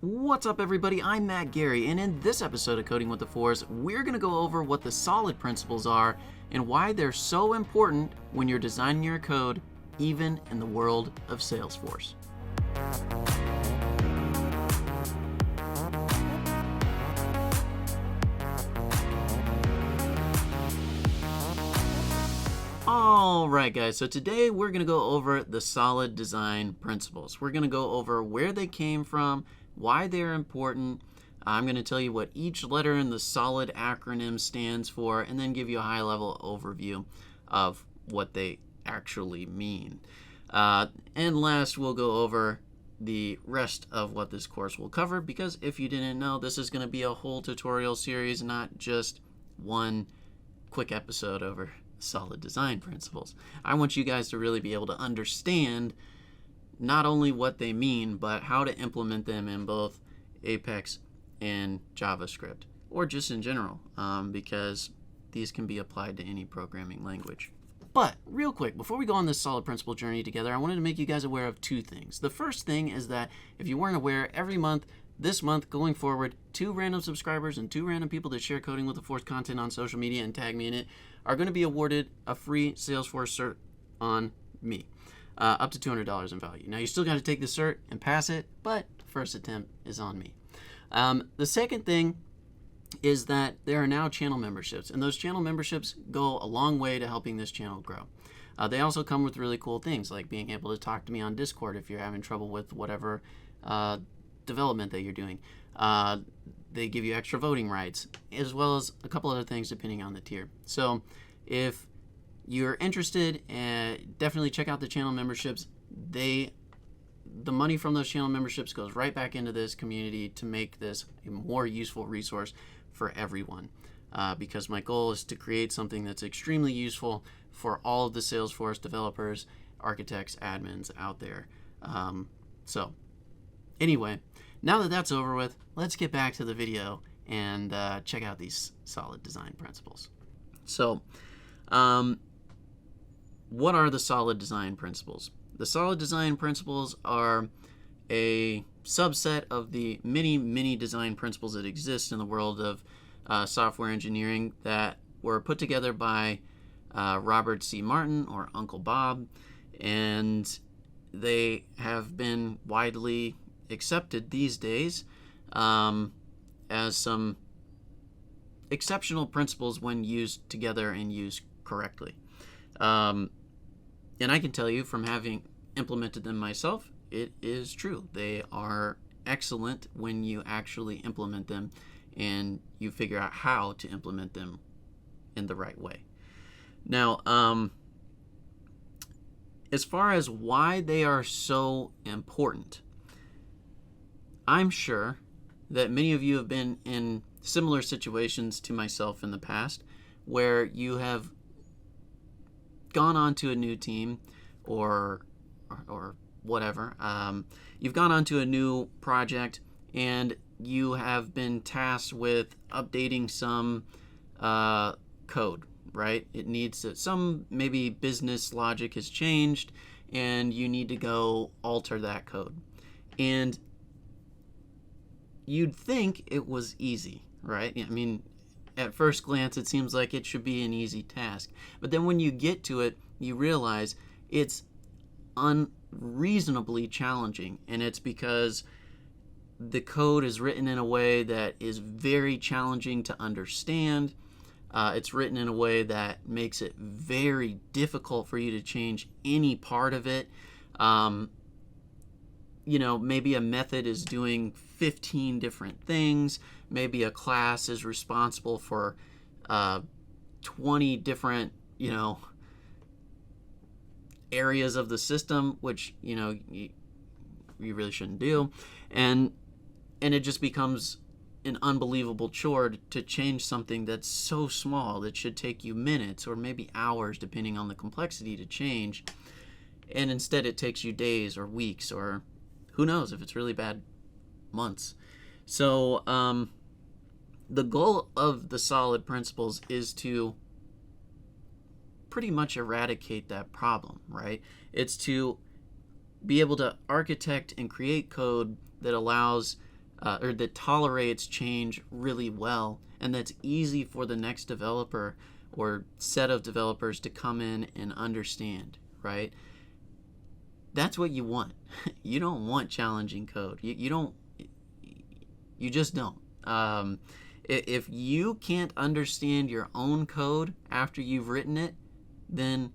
What's up, everybody? I'm Matt Gary, and in this episode of Coding with the Force, we're going to go over what the solid principles are and why they're so important when you're designing your code, even in the world of Salesforce. Alright guys, so today we're going to go over the solid design principles. We're going to go over where they came from, why they're important. I'm going to tell you what each letter in the solid acronym stands for, and then give you a high-level overview of what they actually mean. And last, we'll go over the rest of what this course will cover, because if you didn't know, this is going to be a whole tutorial series, not just one quick episode over solid design principles. I want you guys to really be able to understand not only what they mean, but how to implement them in both Apex and JavaScript, or just in general, because these can be applied to any programming language. But real quick, before we go on this solid principle journey together, I wanted to make you guys aware of two things. The first thing is that if you weren't aware, every month, this month going forward, 2 random subscribers and 2 random people that share Coding with the Force content on social media and tag me in it are going to be awarded a free Salesforce cert on me, up to $200 in value. Now, you still got to take the cert and pass it, but first attempt is on me. The second thing is that there are now channel memberships, and those channel memberships go a long way to helping this channel grow. They also come with really cool things, like being able to talk to me on Discord if you're having trouble with whatever development that you're doing. They give you extra voting rights, as well as a couple other things depending on the tier. So if you're interested, definitely check out the channel memberships. The money from those channel memberships goes right back into this community to make this a more useful resource for everyone, because my goal is to create something that's extremely useful for all of the Salesforce developers, architects, admins out there. So anyway, now that that's over with, let's get back to the video and check out these solid design principles. So what are the solid design principles? The solid design principles are a subset of the many design principles that exist in the world of software engineering that were put together by Robert C. Martin, or Uncle Bob, and they have been widely accepted these days as some exceptional principles when used together and used correctly. And I can tell you from having implemented them myself, it is true. They are excellent when you actually implement them and you figure out how to implement them in the right way. Now, as far as why they are so important, I'm sure that many of you have been in similar situations to myself in the past, where you have gone on to a new team or whatever. You've gone on to a new project and you have been tasked with updating some code, right? It needs to, some maybe business logic has changed and you need to go alter that code. And you'd think it was easy, right? I mean, at first glance, it seems like it should be an easy task. But then when you get to it, you realize it's unreasonably challenging. And it's because the code is written in a way that is very challenging to understand. It's written in a way that makes it very difficult for you to change any part of it. Maybe a method is doing 15 different things. Maybe a class is responsible for 20 different, areas of the system, which, you really shouldn't do. And it just becomes an unbelievable chore to change something that's so small that should take you minutes or maybe hours, depending on the complexity, to change. And instead it takes you days or weeks, or who knows, if it's really bad, months. So the goal of the solid principles is to pretty much eradicate that problem, right? It's to be able to architect and create code that allows or that tolerates change really well, and that's easy for the next developer or set of developers to come in and understand, right? That's what you want. You don't want challenging code. You just don't. If you can't understand your own code after you've written it, then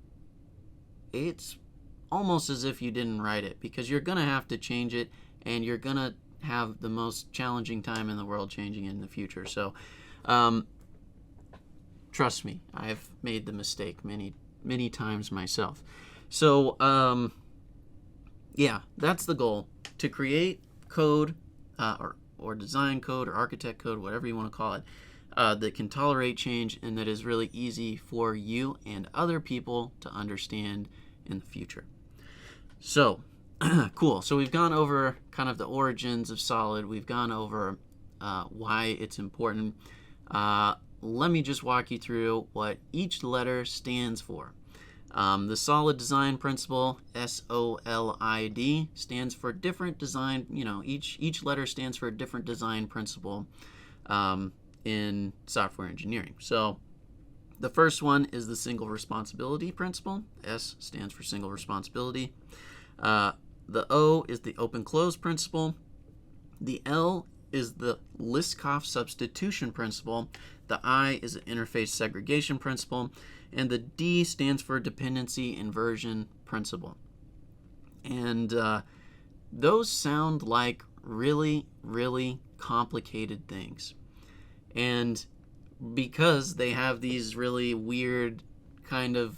it's almost as if you didn't write it, because you're going to have to change it, and you're going to have the most challenging time in the world changing it in the future. So trust me, I've made the mistake many times myself. So yeah, that's the goal, to create code or design code or architect code, whatever you want to call it, that can tolerate change and that is really easy for you and other people to understand in the future. So cool. So we've gone over kind of the origins of Solid. We've gone over why it's important. Let me just walk you through what each letter stands for. The Solid Design Principle, SOLID, stands for different design. Each letter stands for a different design principle in software engineering. So the first one is the Single Responsibility Principle. S stands for Single Responsibility. The O is the Open-Close Principle. The L is the Liskov Substitution Principle. The I is the Interface Segregation Principle. And the D stands for Dependency Inversion Principle. And those sound like really, really complicated things. And because they have these really weird kind of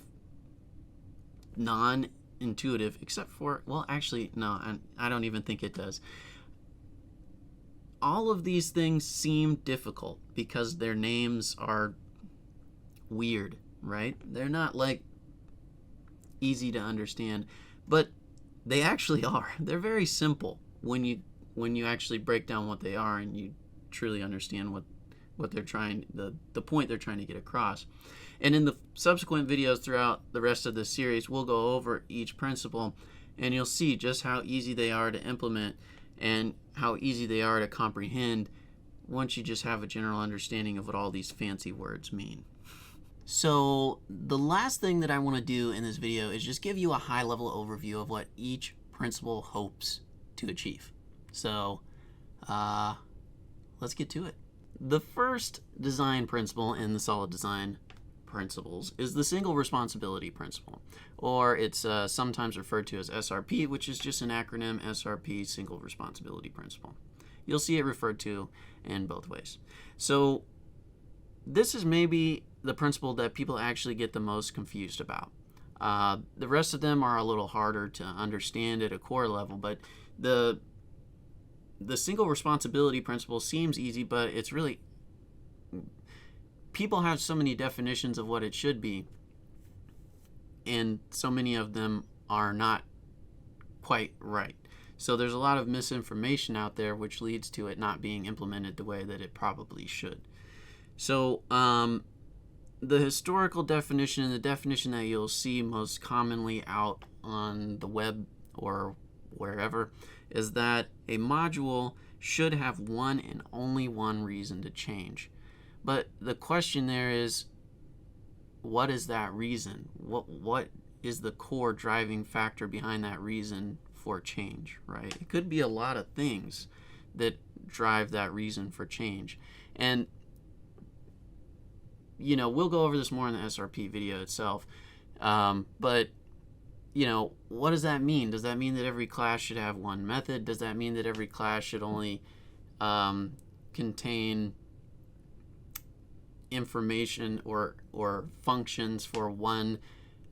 non-intuitive, except for, well, actually, no, I don't even think it does. All of these things seem difficult because their names are weird, right? They're not like easy to understand, but they actually are. They're very simple when you actually break down what they are and you truly understand what they're trying, the point they're trying to get across. And in the subsequent videos throughout the rest of this series, we'll go over each principle, and you'll see just how easy they are to implement and how easy they are to comprehend once you just have a general understanding of what all these fancy words mean. So the last thing that I want to do in this video is just give you a high-level overview of what each principle hopes to achieve. So let's get to it. The first design principle in the Solid Design Principles is the Single Responsibility Principle, or it's sometimes referred to as SRP, which is just an acronym, SRP, Single Responsibility Principle. You'll see it referred to in both ways. So this is maybe the principle that people actually get the most confused about. The rest of them are a little harder to understand at a core level, but the Single Responsibility Principle seems easy, but it's really, people have so many definitions of what it should be, and so many of them are not quite right. So there's a lot of misinformation out there, which leads to it not being implemented the way that it probably should. So the historical definition, and the definition that you'll see most commonly out on the web or wherever, is that a module should have one and only one reason to change. But the question there is, what is that reason? What is the core driving factor behind that reason for change, right? It could be a lot of things that drive that reason for change. And we'll go over this more in the SRP video itself. But what does that mean? Does that mean that every class should have one method? Does that mean that every class should only contain information or functions for one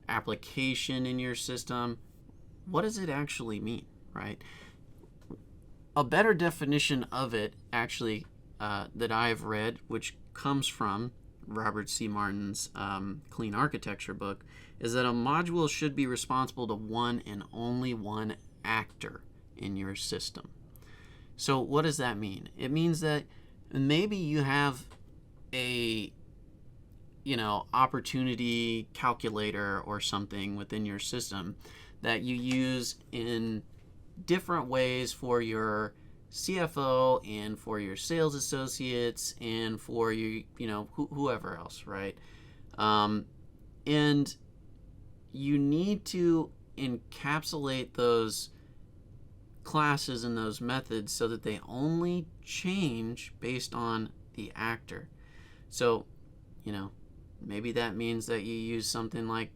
application in your system? What does it actually mean, right? A better definition of it, actually, that I've read, which comes from Robert C. Martin's Clean Architecture book, is that a module should be responsible to one and only one actor in your system. So what does that mean? It means that maybe you have a opportunity calculator or something within your system that you use in different ways for your CFO and for your sales associates and for your, whoever else, right? And you need to encapsulate those classes and those methods so that they only change based on the actor. So, maybe that means that you use something like,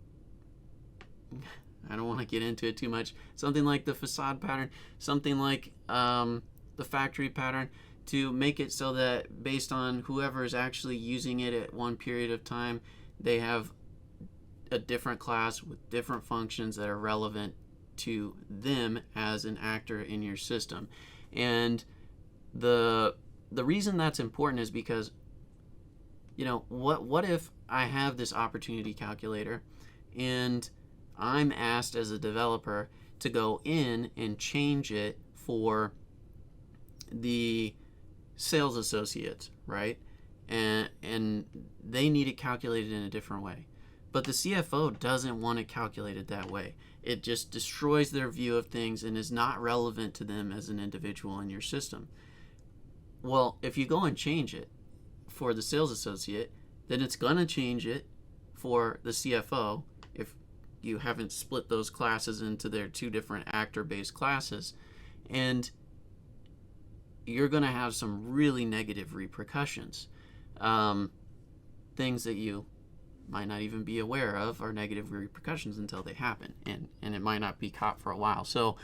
I don't want to get into it too much, something like the facade pattern, something like the factory pattern, to make it so that based on whoever is actually using it at one period of time, they have a different class with different functions that are relevant to them as an actor in your system. And the reason that's important is because, what if I have this opportunity calculator and I'm asked as a developer to go in and change it for the sales associates, right? And they need it calculated in a different way. But the CFO doesn't want it calculated that way. It just destroys their view of things and is not relevant to them as an individual in your system. Well, if you go and change it for the sales associate, then it's going to change it for the CFO if you haven't split those classes into their two different actor-based classes. And you're going to have some really negative repercussions. Things that you might not even be aware of are negative repercussions until they happen, and it might not be caught for a while. So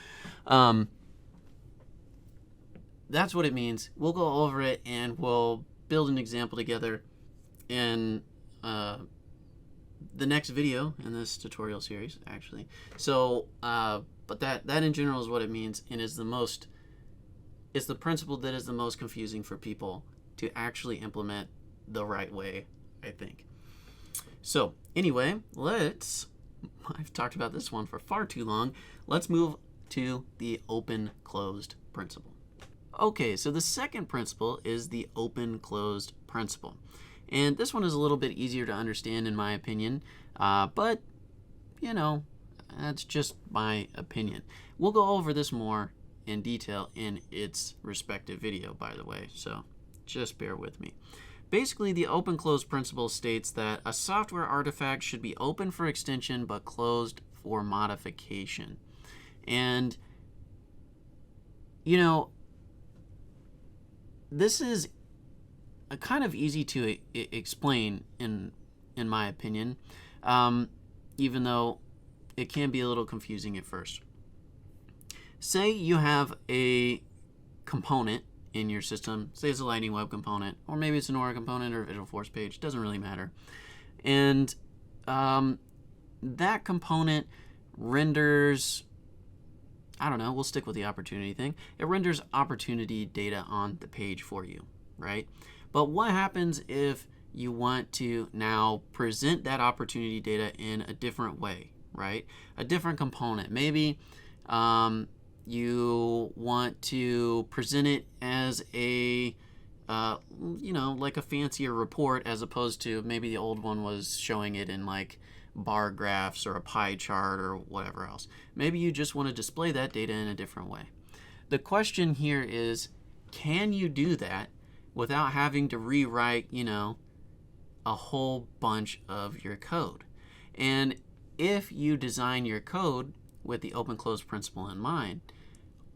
that's what it means. We'll go over it and we'll build an example together in the next video in this tutorial series, actually. So but that in general is what it means, and is it's the principle that is the most confusing for people to actually implement the right way, I think. So anyway, I've talked about this one for far too long. Let's move to the open-closed principle. Okay, so the second principle is the open-closed principle. And this one is a little bit easier to understand in my opinion, but, that's just my opinion. We'll go over this more in detail in its respective video, by the way, so just bear with me. Basically, the open-closed principle states that a software artifact should be open for extension but closed for modification. And, this is kind of easy to explain in my opinion, even though it can be a little confusing at first. Say you have a component in your system, say it's a Lightning Web component, or maybe it's an Aura component or a Visualforce page, doesn't really matter. And that component renders, I don't know, we'll stick with the opportunity thing. It renders opportunity data on the page for you, right? But what happens if you want to now present that opportunity data in a different way, right? A different component. Maybe you want to present it as a, like a fancier report, as opposed to maybe the old one was showing it in like bar graphs or a pie chart or whatever else. Maybe you just want to display that data in a different way. The question here is, can you do that without having to rewrite, a whole bunch of your code? And if you design your code with the open-closed principle in mind,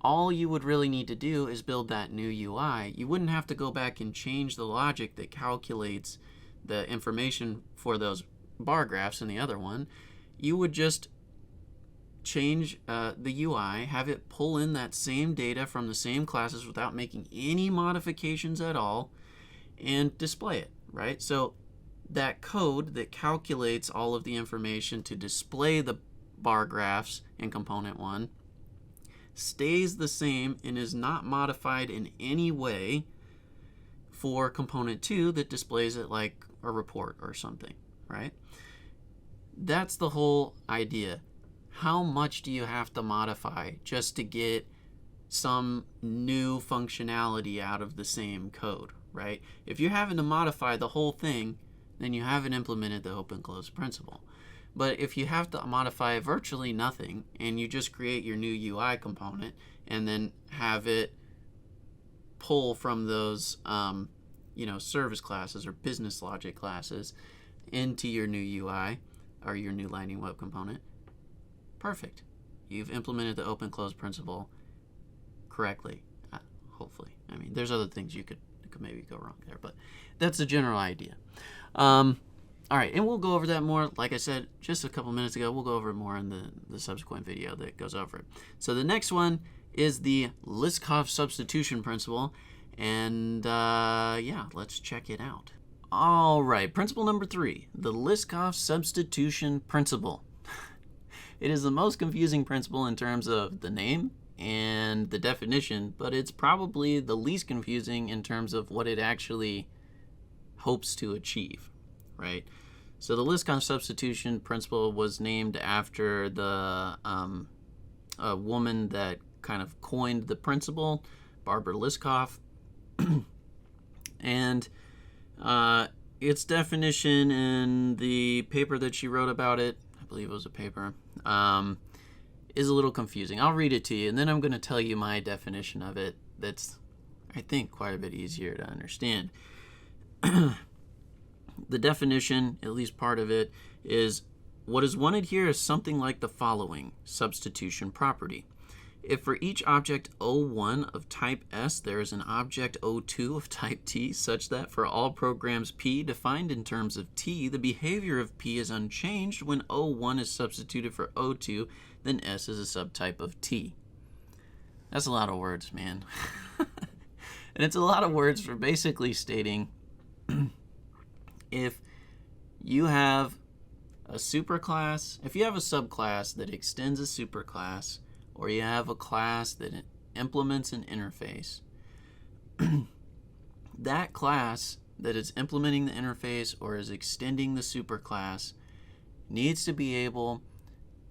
all you would really need to do is build that new UI. You wouldn't have to go back and change the logic that calculates the information for those bar graphs in the other one. You would just change the UI, have it pull in that same data from the same classes without making any modifications at all, and display it, right? So that code that calculates all of the information to display the bar graphs in component 1 stays the same and is not modified in any way for component 2 that displays it like a report or something, right? That's the whole idea. How much do you have to modify just to get some new functionality out of the same code, right? If you're having to modify the whole thing, then you haven't implemented the open-closed principle. But if you have to modify virtually nothing and you just create your new UI component and then have it pull from those, service classes or business logic classes into your new UI or your new Lightning Web Component, perfect. You've implemented the open-close principle correctly, hopefully. I mean, there's other things you could maybe go wrong there, but that's the general idea. All right, and we'll go over that more. Like I said just a couple minutes ago, we'll go over it more in the subsequent video that goes over it. So the next one is the Liskov substitution principle, and yeah, let's check it out. All right, principle number 3, the Liskov substitution principle. It is the most confusing principle in terms of the name and the definition, but it's probably the least confusing in terms of what it actually hopes to achieve, right? So the Liskov substitution principle was named after the a woman that kind of coined the principle, Barbara Liskov. And its definition in the paper that she wrote about it, I believe it was a paper, is a little confusing. I'll read it to you, and then I'm going to tell you my definition of it that's, I think, quite a bit easier to understand. The definition, at least part of it, is what is wanted here is something like the following substitution property. If for each object O1 of type S there is an object O2 of type T, such that for all programs P defined in terms of T, the behavior of P is unchanged when O1 is substituted for O2, then S is a subtype of T. That's a lot of words, man. And it's a lot of words for basically stating if you have a superclass, if you have a subclass that extends a superclass, or you have a class that implements an interface, that class that is implementing the interface or is extending the superclass needs to be able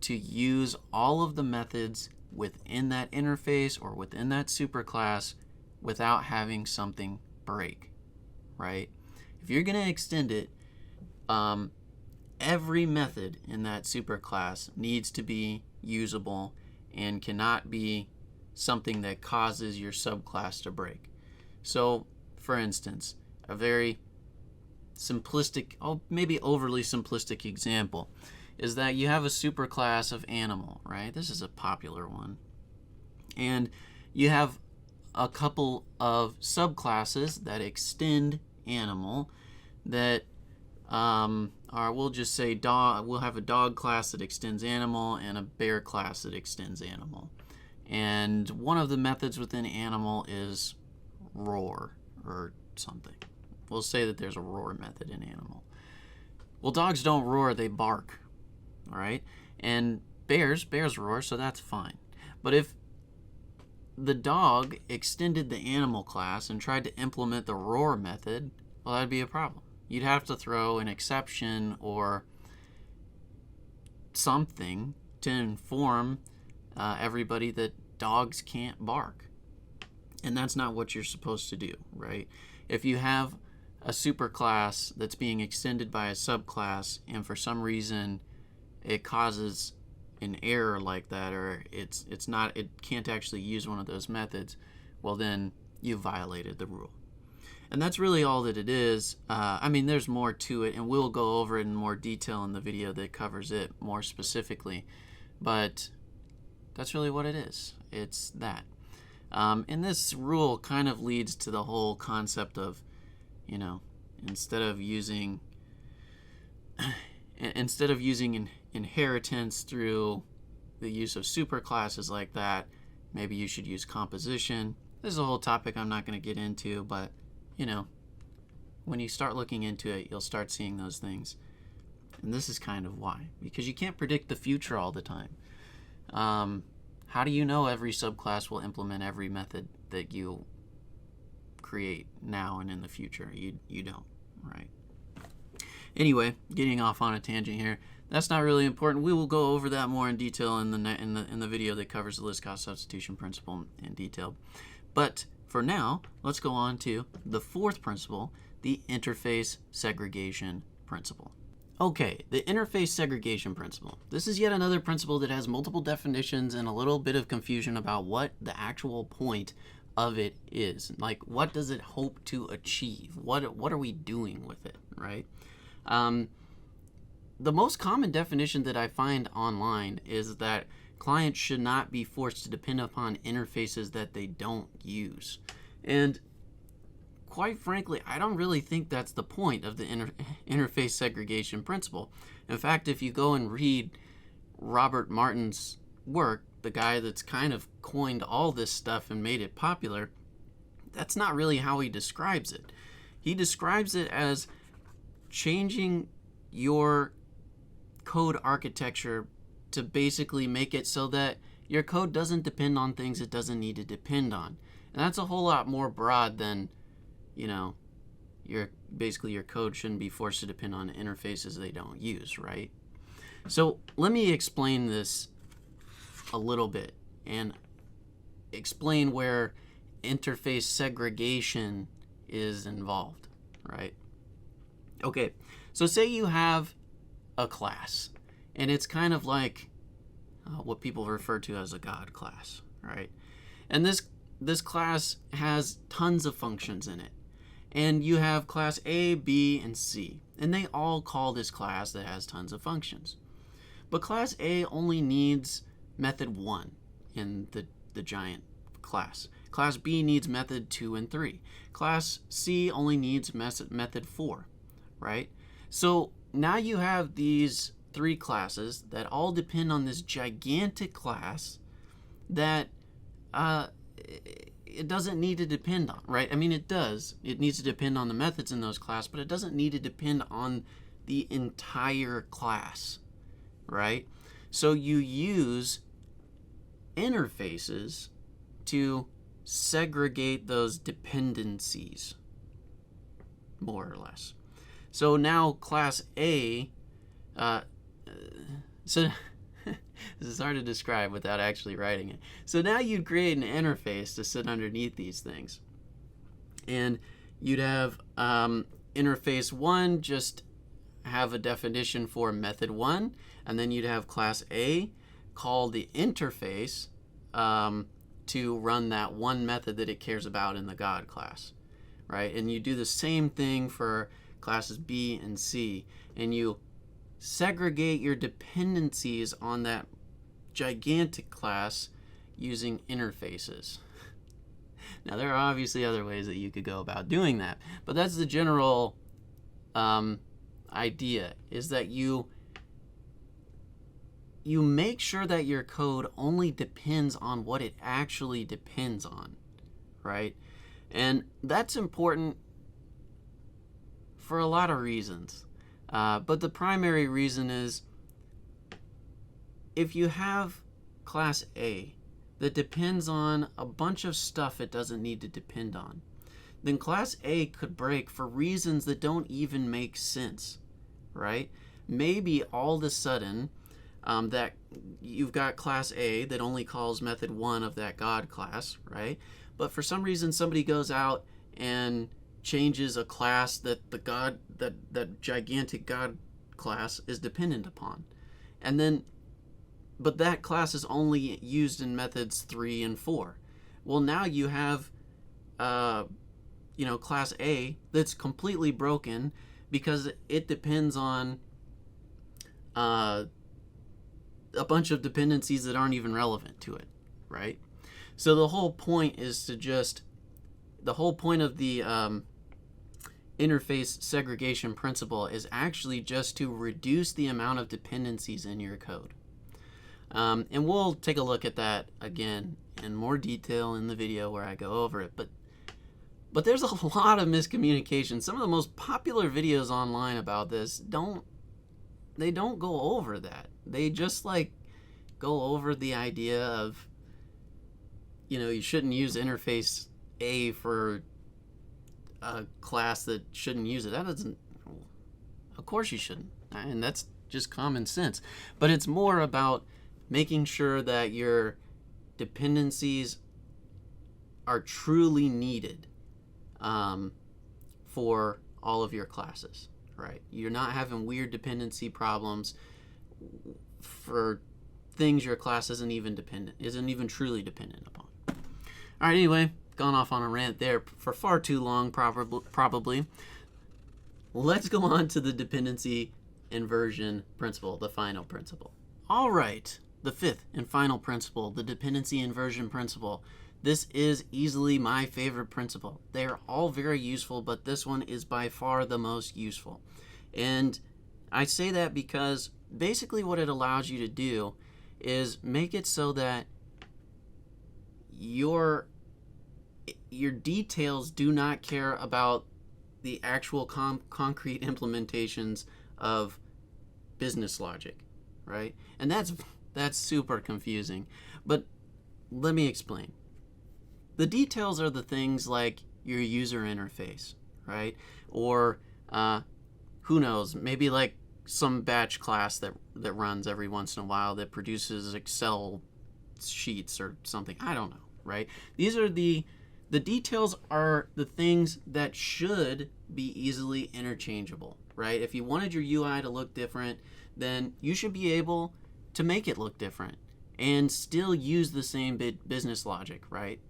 to use all of the methods within that interface or within that superclass without having something break, right? If you're going to extend it, every method in that superclass needs to be usable and cannot be something that causes your subclass to break. So, for instance, a very simplistic, maybe overly simplistic example is that you have a superclass of animal, right? This is a popular one. And you have a couple of subclasses that extend animal that we'll just say dog. We'll have a dog class that extends animal and a bear class that extends animal. And one of the methods within animal is roar or something. We'll say that there's a roar method in animal. Well, dogs don't roar, they bark, all right? And bears roar, so that's fine. But if the dog extended the animal class and tried to implement the roar method, well, that'd be a problem. You'd have to throw an exception or something to inform everybody that dogs can't bark. And that's not what you're supposed to do, right? If you have a superclass that's being extended by a subclass and for some reason it causes an error like that, or it can't actually use one of those methods, well, then you violated the rule. And that's really all that it is. I mean, there's more to it, and we'll go over it in more detail in the video that covers it more specifically. But that's really what it is. It's that. And this rule kind of leads to the whole concept of, instead of using inheritance through the use of superclasses like that, maybe you should use composition. This is a whole topic I'm not going to get into, but when you start looking into it, you'll start seeing those things. And this is kind of why. Because you can't predict the future all the time. How do you know every subclass will implement every method that you create now and in the future? You don't, right? Anyway, getting off on a tangent here. That's not really important. We will go over that more in detail in the video that covers the Liskov substitution principle in detail. But for now, let's go on to the fourth principle, the interface segregation principle. Okay, the interface segregation principle. This is yet another principle that has multiple definitions and a little bit of confusion about what the actual point of it is. Like, what does it hope to achieve? What are we doing with it, right? The most common definition that I find online is that clients should not be forced to depend upon interfaces that they don't use. And quite frankly, I don't really think that's the point of the interface segregation principle. In fact, if you go and read Robert Martin's work, the guy that's kind of coined all this stuff and made it popular, that's not really how he describes it. He describes it as changing your code architecture to basically make it so that your code doesn't depend on things it doesn't need to depend on. And that's a whole lot more broad than, your code shouldn't be forced to depend on interfaces they don't use, right? So let me explain this a little bit and explain where interface segregation is involved, right? Okay, so say you have a class, and it's kind of like what people refer to as a God class, right? And this class has tons of functions in it. And you have class A, B, and C, and they all call this class that has tons of functions. But class A only needs method 1 in the giant class. Class B needs method 2 and 3. Class C only needs method 4, right? So now you have these 3 classes that all depend on this gigantic class that it doesn't need to depend on, right? I mean, it does. It needs to depend on the methods in those classes, but it doesn't need to depend on the entire class, right? So you use interfaces to segregate those dependencies, more or less. So now class A, so this is hard to describe without actually writing it. So now you'd create an interface to sit underneath these things. And you'd have interface 1 just have a definition for method 1, and then you'd have class A call the interface to run that one method that it cares about in the God class, right? And you do the same thing for classes B and C, and you segregate your dependencies on that gigantic class using interfaces. Now, there are obviously other ways that you could go about doing that, but that's the general idea, is that you make sure that your code only depends on what it actually depends on, right? And that's important for a lot of reasons. But the primary reason is, if you have class A that depends on a bunch of stuff it doesn't need to depend on, then class A could break for reasons that don't even make sense, right? Maybe all of a sudden that you've got class A that only calls method 1 of that God class, right? But for some reason somebody goes out and changes a class that that gigantic God class is dependent upon, and then but that class is only used in methods 3 and 4. Well, now you have class A that's completely broken because it depends on a bunch of dependencies that aren't even relevant to it, right? So the whole point is the whole point of the interface segregation principle is actually just to reduce the amount of dependencies in your code. And we'll take a look at that again in more detail in the video where I go over it. But there's a lot of miscommunication. Some of the most popular videos online about this don't go over that. They just go over the idea of, you shouldn't use interface A for a class that shouldn't use it. That doesn't, of course you shouldn't. And that's just common sense. But it's more about making sure that your dependencies are truly needed for all of your classes, right? You're not having weird dependency problems for things your class isn't even truly dependent upon. All right, anyway, gone off on a rant there for far too long, probably. Let's go on to the dependency inversion principle, the final principle. All right, the fifth and final principle, the dependency inversion principle. This is easily my favorite principle. They are all very useful, but this one is by far the most useful. And I say that because basically what it allows you to do is make it so that your details do not care about the actual concrete implementations of business logic, right? And that's super confusing. But let me explain. The details are the things like your user interface, right? Or who knows, maybe like some batch class that runs every once in a while that produces Excel sheets or something. I don't know, right? These are the details are the things that should be easily interchangeable, right? If you wanted your UI to look different, then you should be able to make it look different and still use the same business logic, right?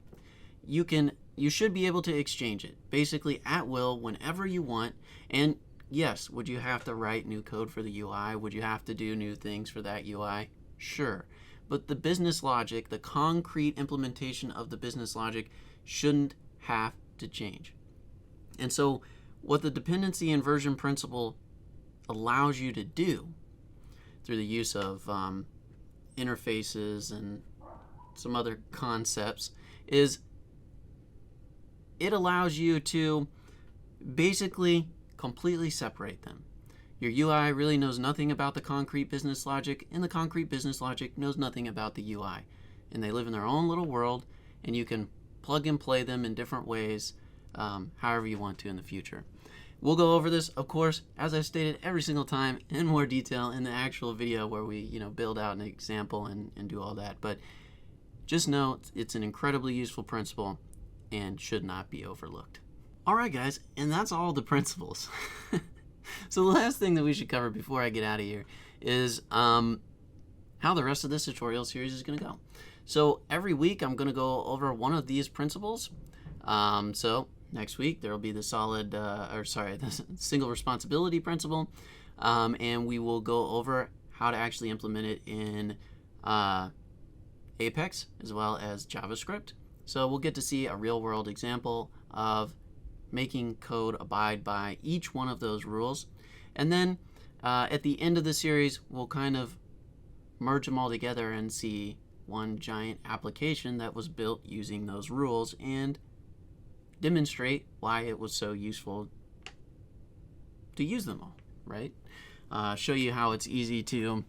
You should be able to exchange it basically at will whenever you want. And yes, would you have to write new code for the UI? Would you have to do new things for that UI? Sure. But the business logic, the concrete implementation of the business logic shouldn't have to change. And so what the dependency inversion principle allows you to do through the use of interfaces and some other concepts is it allows you to basically completely separate them. Your UI really knows nothing about the concrete business logic, and the concrete business logic knows nothing about the UI. And they live in their own little world, and you can plug and play them in different ways, however you want to in the future. We'll go over this, of course, as I've stated every single time, in more detail in the actual video where we, build out an example and do all that. But just know it's an incredibly useful principle and should not be overlooked. All right, guys, and that's all the principles. So the last thing that we should cover before I get out of here is how the rest of this tutorial series is going to go. So every week I'm going to go over one of these principles. So next week there will be the the single responsibility principle, and we will go over how to actually implement it in Apex as well as JavaScript. So we'll get to see a real-world example of making code abide by each one of those rules. And then at the end of the series, we'll kind of merge them all together and see one giant application that was built using those rules and demonstrate why it was so useful to use them all, right? Show you how it's easy to,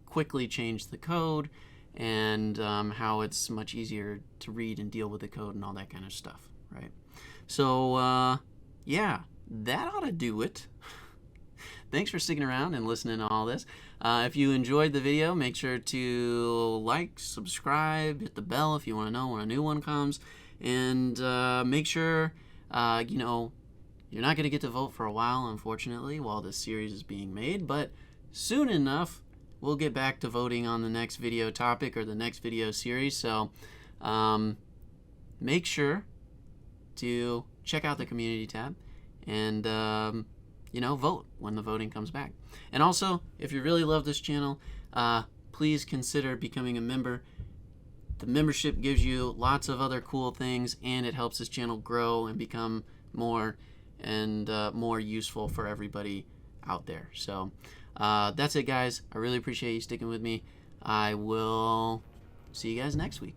quickly change the code, and how it's much easier to read and deal with the code and all that kind of stuff, right? So, yeah, that ought to do it. Thanks for sticking around and listening to all this. If you enjoyed the video, make sure to like, subscribe, hit the bell if you want to know when a new one comes, and make sure, you're not going to get to vote for a while, unfortunately, while this series is being made, but soon enough, we'll get back to voting on the next video topic or the next video series. So make sure to check out the community tab and, vote when the voting comes back. And also, if you really love this channel, please consider becoming a member. The membership gives you lots of other cool things, and it helps this channel grow and become more and more useful for everybody out there. So that's it, guys. I really appreciate you sticking with me. I will see you guys next week.